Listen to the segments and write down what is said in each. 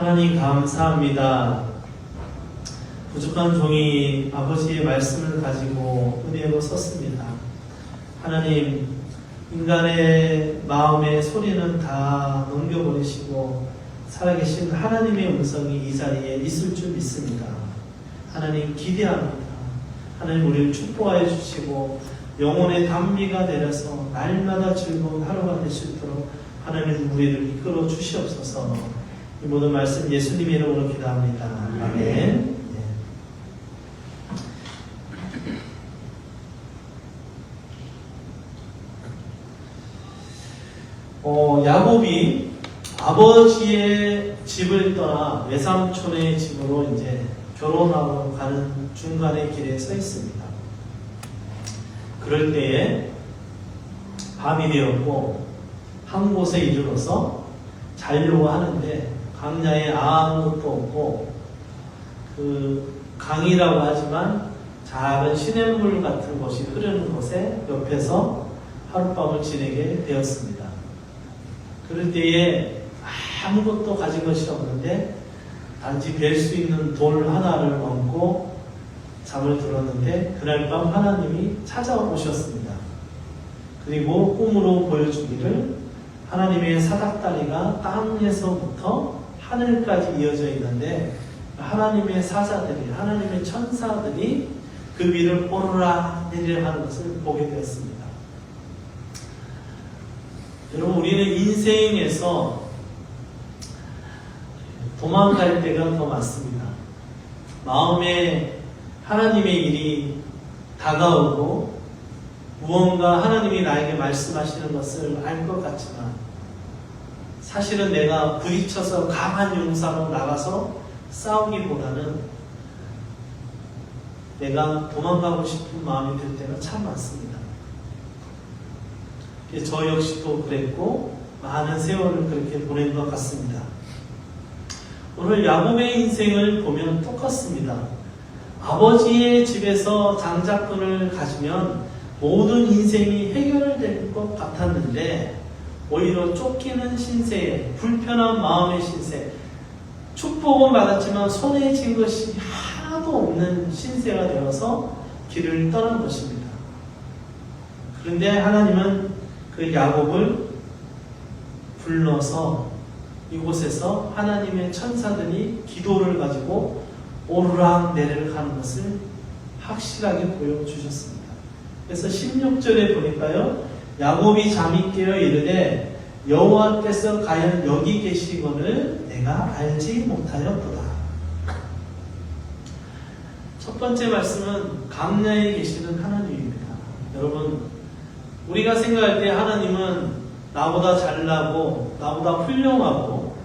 하나님 감사합니다. 부족한 종이 아버지의 말씀을 가지고 은혜로 썼습니다. 하나님, 인간의 마음의 소리는 다 넘겨버리시고 살아계신 하나님의 음성이 이 자리에 있을 줄 믿습니다. 하나님 기대합니다. 하나님 우리를 축복하여 주시고 영혼의 단비가 내려서 날마다 즐거운 하루가 될 수 있도록 하나님 우리를 이끌어 주시옵소서. 이 모든 말씀 예수님의 이름으로 기도합니다. 아멘. 야곱이 아버지의 집을 떠나 외삼촌의 집으로 이제 결혼하러 가는 중간의 길에 서 있습니다. 그럴 때에 밤이 되었고 한 곳에 이르러서 자려고 하는데 강야에 아무것도 없고 그 강이라고 하지만 작은 시냇물 같은 곳이 흐르는 곳에 옆에서 하룻밤을 지내게 되었습니다. 그럴 때에 아무것도 가진 것이 없는데 단지 벨 수 있는 돌 하나를 얹고 잠을 들었는데 그날 밤 하나님이 찾아오셨습니다. 그리고 꿈으로 보여주기를 하나님의 사닥다리가 땅에서부터 하늘까지 이어져 있는데 하나님의 사자들이, 하나님의 천사들이 그 위를 오르락 내리락 하는 것을 보게 되었습니다. 여러분, 우리는 인생에서 도망갈 때가 더 많습니다. 마음에 하나님의 일이 다가오고 무언가 하나님이 나에게 말씀하시는 것을 알 것 같지만 사실은 내가 부딪혀서 강한 용사로 나가서 싸우기보다는 내가 도망가고 싶은 마음이 들 때가 참 많습니다. 저 역시도 그랬고 많은 세월을 그렇게 보낸 것 같습니다. 오늘 야곱의 인생을 보면 똑같습니다. 아버지의 집에서 장자권을 가지면 모든 인생이 해결될 것 같았는데 오히려 쫓기는 신세에, 불편한 마음의 신세, 축복은 받았지만 손에 쥔 것이 하나도 없는 신세가 되어서 길을 떠난 것입니다. 그런데 하나님은 그 야곱을 불러서 이곳에서 하나님의 천사들이 기도를 가지고 오르락 내리락 하는 것을 확실하게 보여주셨습니다. 그래서 16절에 보니까요, 야곱이 잠이 깨어 이르되 여호와께서 과연 여기 계시거늘 내가 알지 못하였도다. 첫 번째 말씀은 강야에 계시는 하나님입니다. 여러분, 우리가 생각할 때 하나님은 나보다 잘나고 나보다 훌륭하고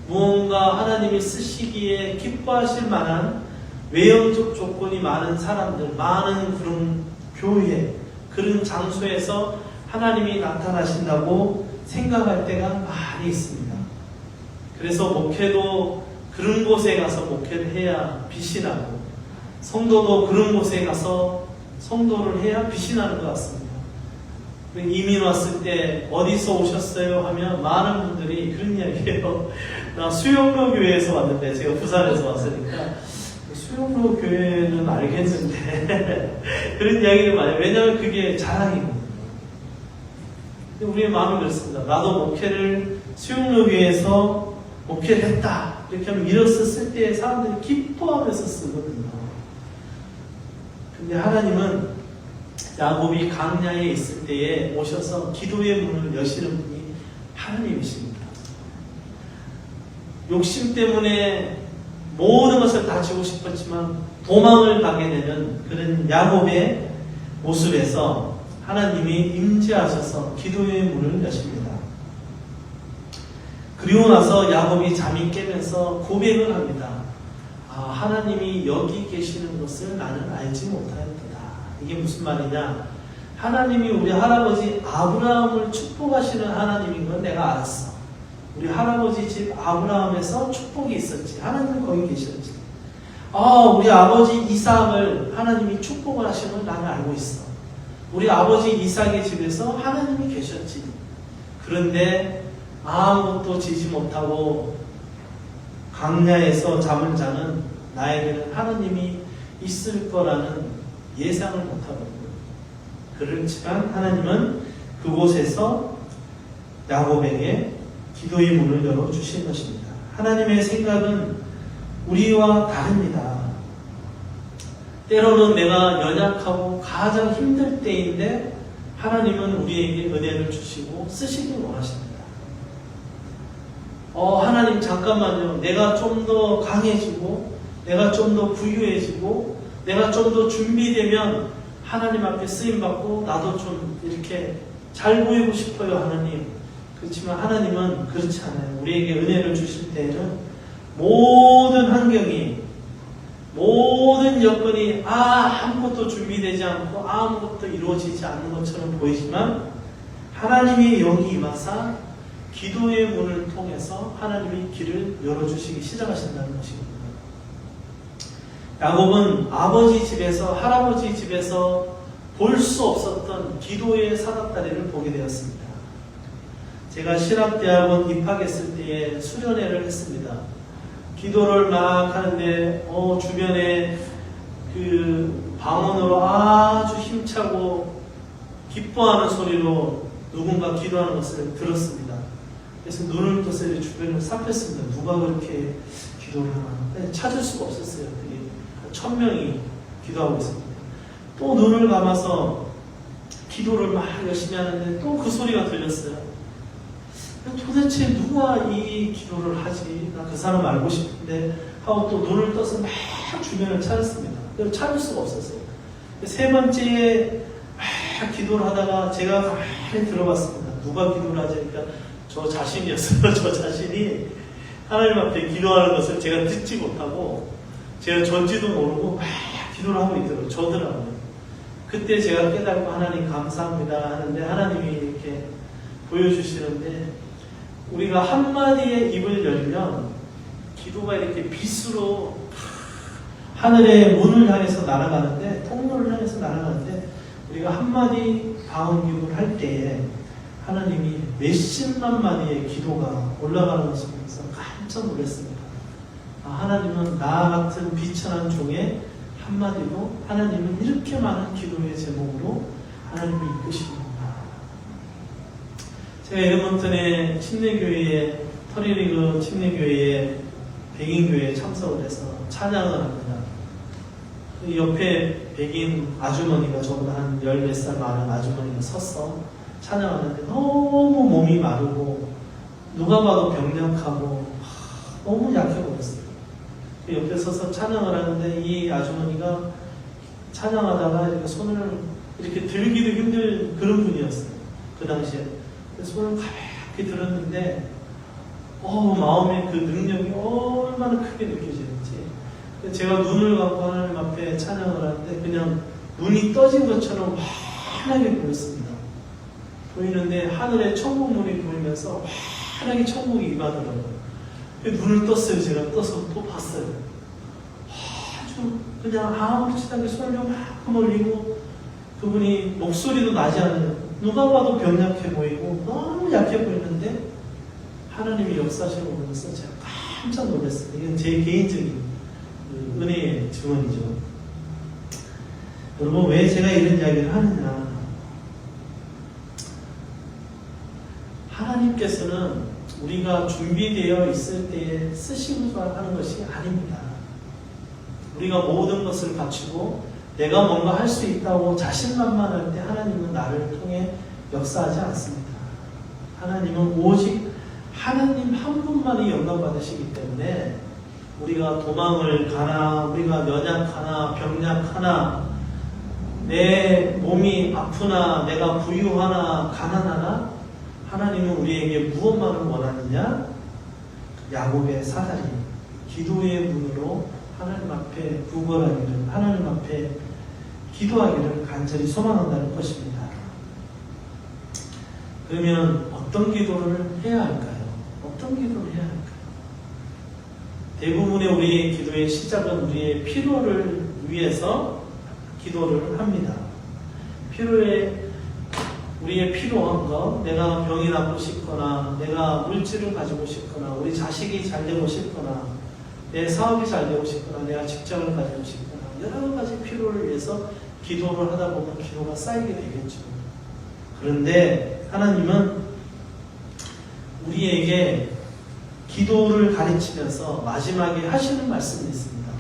무언가 하나님이 쓰시기에 기뻐하실 만한 외형적 조건이 많은 사람들, 많은 그런 교회, 그런 장소에서 하나님이 나타나신다고 생각할 때가 많이 있습니다. 그래서 목회도 그런 곳에 가서 목회를 해야 빛이 나고 성도도 그런 곳에 가서 성도를 해야 빛이 나는 것 같습니다. 이민 왔을 때 어디서 오셨어요? 하면 많은 분들이 그런 이야기해요. 나 수영로 교회에서 왔는데, 제가 부산에서 왔으니까 수영로 교회는 알겠는데 그런 이야기를 많이 해요. 왜냐하면 그게 자랑이거든요. 우리의 마음이 그렇습니다. 나도 목회를 수영로 교회에서 목회를 했다, 이렇게 하면 일어서 쓸 때 사람들이 기뻐하면서 쓰거든요. 근데 하나님은 야곱이 강야에 있을 때에 오셔서 기도의 문을 여시는 분이 하나님이십니다. 욕심 때문에 모든 것을 다 주고 싶었지만 도망을 가게 되는 그런 야곱의 모습에서 하나님이 임재하셔서 기도의 문을 여십니다. 그리고 나서 야곱이 잠이 깨면서 고백을 합니다. 하나님이 여기 계시는 것을 나는 알지 못하였다. 이게 무슨 말이냐? 하나님이 우리 할아버지 아브라함을 축복하시는 하나님인 건 내가 알았어. 우리 할아버지 집 아브라함에서 축복이 있었지. 하나님은 거기 계셨지. 우리 아버지 이삭을 하나님이 축복을 하시는 걸 나는 알고 있어. 우리 아버지 이삭의 집에서 하나님이 계셨지. 그런데 아무것도 지지 못하고 광야에서 잠을 자는 나에게는 하나님이 있을 거라는 예상을 못하거든요. 그렇지만 하나님은 그곳에서 야곱에게 기도의 문을 열어주신 것입니다. 하나님의 생각은 우리와 다릅니다. 때로는 내가 연약하고 가장 힘들 때인데 하나님은 우리에게 은혜를 주시고 쓰시길 원하십니다. 하나님 잠깐만요. 내가 좀 더 강해지고 내가 좀 더 부유해지고 내가 좀 더 준비되면 하나님 앞에 쓰임받고 나도 좀 이렇게 잘 보이고 싶어요, 하나님. 그렇지만 하나님은 그렇지 않아요. 우리에게 은혜를 주실 때에는 모든 환경이, 모든 여건이 아무것도 준비되지 않고 아무것도 이루어지지 않는 것처럼 보이지만 하나님이 여기 임하사 기도의 문을 통해서 하나님이 길을 열어주시기 시작하신다는 것입니다. 야곱은 아버지 집에서, 할아버지 집에서 볼 수 없었던 기도의 사닥다리를 보게 되었습니다. 제가 신학대학원 입학했을 때에 수련회를 했습니다. 기도를 막 하는데 주변에 그 방언으로 아주 힘차고 기뻐하는 소리로 누군가 기도하는 것을 들었습니다. 그래서 눈을 떠서 주변을 살폈습니다. 누가 그렇게 기도를 하나? 찾을 수가 없었어요. 되게 1000명이 기도하고 있습니다. 또 눈을 감아서 기도를 막 열심히 하는데 또 그 소리가 들렸어요. 도대체 누가 이 기도를 하지? 나 그 사람 알고 싶은데 하고 또 눈을 떠서 막 주변을 찾았습니다. 그걸 찾을 수가 없었어요. 세 번째에 막 기도를 하다가 제가 가만히 들어봤습니다. 누가 기도를 하지? 그러니까 저 자신이었어요. 저 자신이 하나님 앞에 기도하는 것을 제가 듣지 못하고 제가 전지도 모르고 막 기도를 하고 있더라고요. 저더라고요. 그때 제가 깨닫고 하나님 감사합니다 하는데 하나님이 이렇게 보여주시는데 우리가 한마디의 입을 열면 기도가 이렇게 빛으로 하늘의 문을 향해서 날아가는데 통로를 향해서 날아가는데 우리가 한마디 방언기도를 할 때에 하나님이 몇십만 마디의 기도가 올라가는 것을 보면서 깜짝 놀랐습니다. 하나님은 나 같은 비천한 종의 한마디로 하나님은 이렇게 많은 기도의 제목으로 하나님을 이끄시는구나. 제가 에드먼튼의 침례교회에 터리리그 침례교회에 백인교회에 참석을 해서 찬양을 합니다. 그 옆에 백인 아주머니가 저보다 한 10몇 살 많은 아주머니가 섰어 찬양하는데 너무 몸이 마르고 누가 봐도 병약하고 너무 약해 보였어요. 그 옆에 서서 찬양을 하는데 이 아주머니가 찬양하다가 이렇게 손을 이렇게 들기도 힘들 그런 분이었어요. 그 당시에. 손을 가볍게 들었는데 마음의 그 능력이 얼마나 크게 느껴지는지 제가 눈을 감고 하나님 앞에 찬양을 하는데 그냥 눈이 떠진 것처럼 환하게 보였습니다. 보이는데 하늘에 천국문이 보이면서 환하게 천국이 임하더라고요. 눈을 떴어요. 제가 떠서 또 봤어요. 아주 그냥 아무렇지도 않게 손을 막 올리고 그분이 목소리도 나지 않아요. 누가 봐도 병약해 보이고 너무 약해 보이는데 하나님이 역사하시는 거 보면서 제가 깜짝 놀랐어요. 이건 제 개인적인 은혜의 증언이죠. 여러분 왜 제가 이런 이야기를 하느냐. 하나님께서는 우리가 준비되어 있을 때에 쓰시고자 하는 것이 아닙니다. 우리가 모든 것을 갖추고 내가 뭔가 할 수 있다고 자신만만할 때 하나님은 나를 통해 역사하지 않습니다. 하나님은 오직 하나님 한 분만이 영광 받으시기 때문에 우리가 도망을 가나 우리가 연약하나 병약하나 내 몸이 아프나 내가 부유하나 가난하나 하나님은 우리에게 무엇만을 원하느냐? 야곱의 사다리 기도의 문으로 하나님 앞에 구걸하기를 하나님 앞에 기도하기를 간절히 소망한다는 것입니다. 그러면 어떤 기도를 해야 할까요? 어떤 기도를 해야 할까요? 대부분의 우리의 기도의 시작은 우리의 필요를 위해서 기도를 합니다. 우리의 필요한 것, 내가 병이 낫고 싶거나 내가 물질을 가지고 싶거나 우리 자식이 잘 되고 싶거나 내 사업이 잘 되고 싶거나 내가 직장을 가지고 싶거나 여러 가지 필요를 위해서 기도를 하다 보면 기도가 쌓이게 되겠죠. 그런데 하나님은 우리에게 기도를 가르치면서 마지막에 하시는 말씀이 있습니다.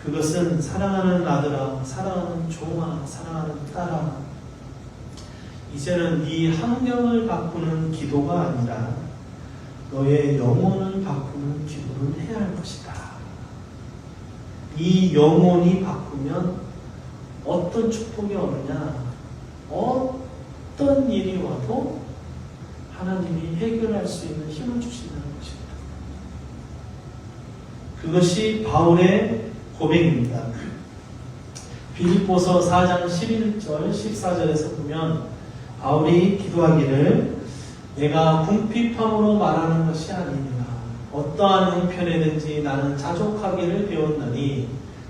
그것은 사랑하는 아들아, 사랑하는 종아, 사랑하는 딸아, 이제는 네 환경을 바꾸는 기도가 아니라 너의 영혼을 바꾸는 기도를 해야 할 것이다. 이 영혼이 바꾸면 어떤 축복이 오느냐, 어떤 일이 와도 하나님이 해결할 수 있는 힘을 주신다는 것입니다. 그것이 바울의 고백입니다. 빌립보서 4장 11절 14절에서 보면 바울이 기도하기를 내가 궁핍함으로 말하는 것이 아니니라. 어떠한 형편에든지 나는 자족하기를 배웠나니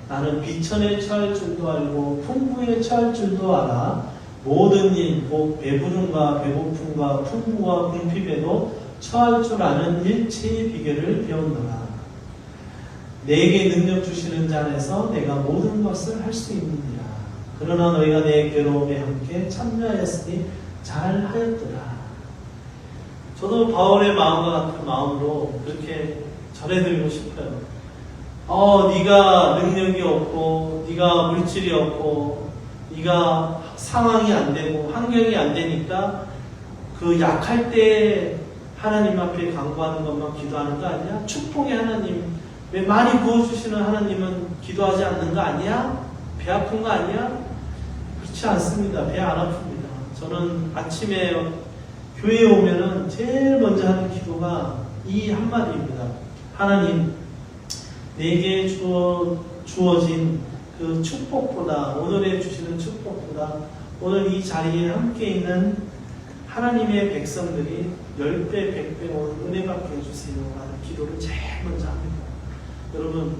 나는 비천에 처할 줄도 알고 풍부에 처할 줄도 알아. 모든 일, 곧 배부름과 배고픔과 풍부와 궁핍에도 처할 줄 아는 일체의 비결을 배웠노라. 내게 능력 주시는 자 안에서 내가 모든 것을 할 수 있느니라. 그러나 너희가 내 괴로움에 함께 참여하였으니 잘하였더라. 저도 바울의 마음과 같은 마음으로 그렇게 전해드리고 싶어요. 네가 능력이 없고 네가 물질이 없고 네가 상황이 안 되고 환경이 안 되니까 그 약할 때 하나님 앞에 간구하는 것만 기도하는 거 아니야? 축복의 하나님, 왜 많이 부어주시는 하나님은 기도하지 않는 거 아니야? 배 아픈 거 아니야? 그렇지 않습니다. 배 안 아픕니다. 저는 아침에 교회에 오면은 제일 먼저 하는 기도가 이 한마디입니다. 하나님, 내게 주어진 그 축복보다, 오늘에 주시는 축복보다 오늘 이 자리에 함께 있는 하나님의 백성들이 10배, 100배 오늘 은혜 받게 해주세요 라는 기도를 제일 먼저 합니다. 여러분,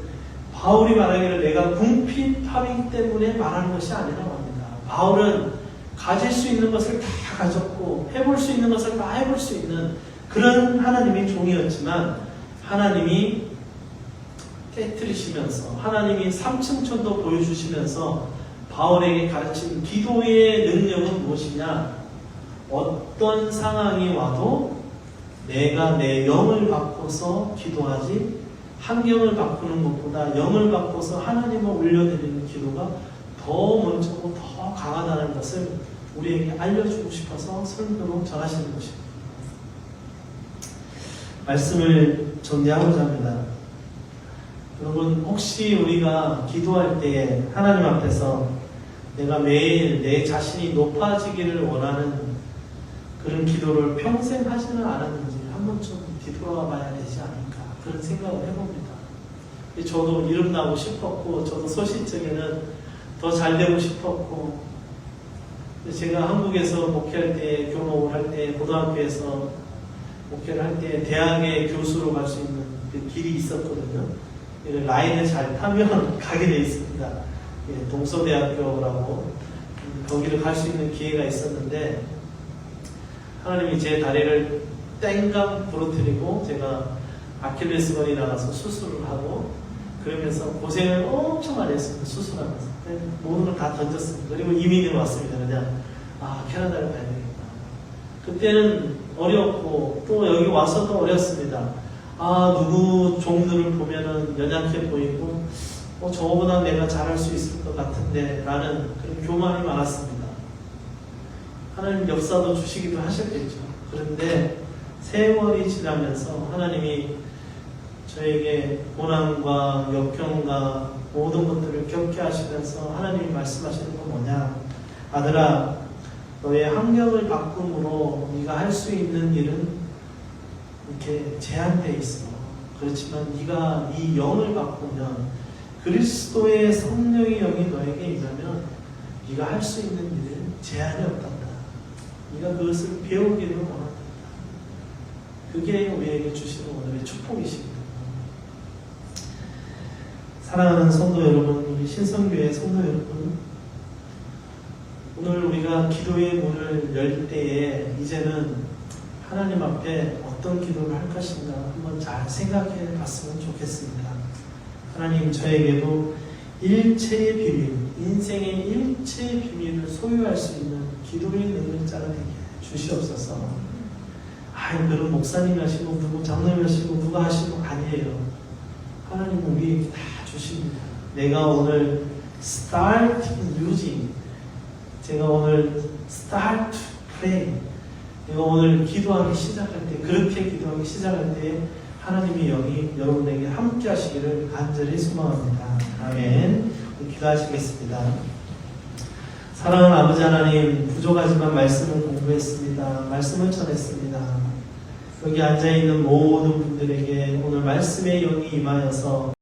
바울이 말하기를 내가 궁핍하기 때문에 말하는 것이 아니라고 합니다. 바울은 가질 수 있는 것을 다 가졌고 해볼 수 있는 것을 다 해볼 수 있는 그런 하나님의 종이었지만 하나님이 깨뜨리시면서 하나님이 삼층천도 보여주시면서 바울에게 가르친 기도의 능력은 무엇이냐? 어떤 상황이 와도 내가 내 영을 바꿔서 기도하지 환경을 바꾸는 것보다 영을 바꿔서 하나님을 올려드리는 기도가 더 먼저고 더 강하다는 것을 우리에게 알려주고 싶어서 설교로 전하시는 것입니다. 말씀을 정리하고자 합니다. 여러분, 혹시 우리가 기도할 때 하나님 앞에서 내가 매일 내 자신이 높아지기를 원하는 그런 기도를 평생 하지는 않았는지 한 번쯤 뒤돌아봐 봐야 되지 않을까 그런 생각을 해봅니다. 저도 이름 나고 싶었고 저도 소신적에는 더 잘 되고 싶었고 제가 한국에서 목회할 때 교목을 할 때 고등학교에서 목회를 할 때 대학의 교수로 갈 수 있는 그 길이 있었거든요. 라인을 잘 타면 가게 되어 있습니다. 동서대학교라고 거기를 갈 수 있는 기회가 있었는데 하나님이 제 다리를 땡강 부러뜨리고 제가 아킬레스건이 나가서 수술을 하고 그러면서 고생을 엄청 많이 했습니다. 수술하면서 모든 걸 다 던졌습니다. 그리고 이민을 왔습니다. 그냥 캐나다를 가야 되겠다. 그때는 어렵고 또 여기 와서도 어렵습니다. 누구 종들을 보면은 연약해 보이고 저보다 내가 잘할 수 있을 것 같은데 라는 그런 교만이 많았습니다. 하나님 역사도 주시기도 하셨겠죠. 그런데 세월이 지나면서 하나님이 저에게 고난과 역경과 모든 것들을 겪게 하시면서 하나님이 말씀하시는 건 뭐냐? 아들아, 너의 환경을 바꿈으로 네가 할 수 있는 일은 이렇게 제한되어 있어. 그렇지만 네가 네 영을 바꾸면 그리스도의 성령의 영이 너에게 임하면 네가 할 수 있는 일은 제한이 없단다. 네가 그것을 배우기를 원한다. 그게 우리에게 주시는 오늘의 축복이십니다. 사랑하는 성도 여러분, 우리 신성교회 성도 여러분, 오늘 우리가 기도의 문을 열 때에 이제는 하나님 앞에 어떤 기도를 할 것인가 한번 잘 생각해 봤으면 좋겠습니다. 하나님 저에게도 일체의 비밀, 인생의 일체의 비밀을 소유할 수 있는 기도의 능력자가 되게 주시옵소서. 그런 목사님이 하시고 누구 장로님이 하시고 누가 하시고 아니에요. 하나님은 우리에게 다 주십니다. 내가 오늘 start using, 제가 오늘 start to pray, 내가 오늘 기도하기 시작할 때, 그렇게 기도하기 시작할 때 하나님이 여기 여러분에게 함께 하시기를 간절히 소망합니다. 아멘. 기도하시겠습니다. 사랑하는 아버지 하나님, 부족하지만 말씀을 공부했습니다. 말씀을 전했습니다. 여기 앉아있는 모든 분들에게 오늘 말씀의 영이 임하여서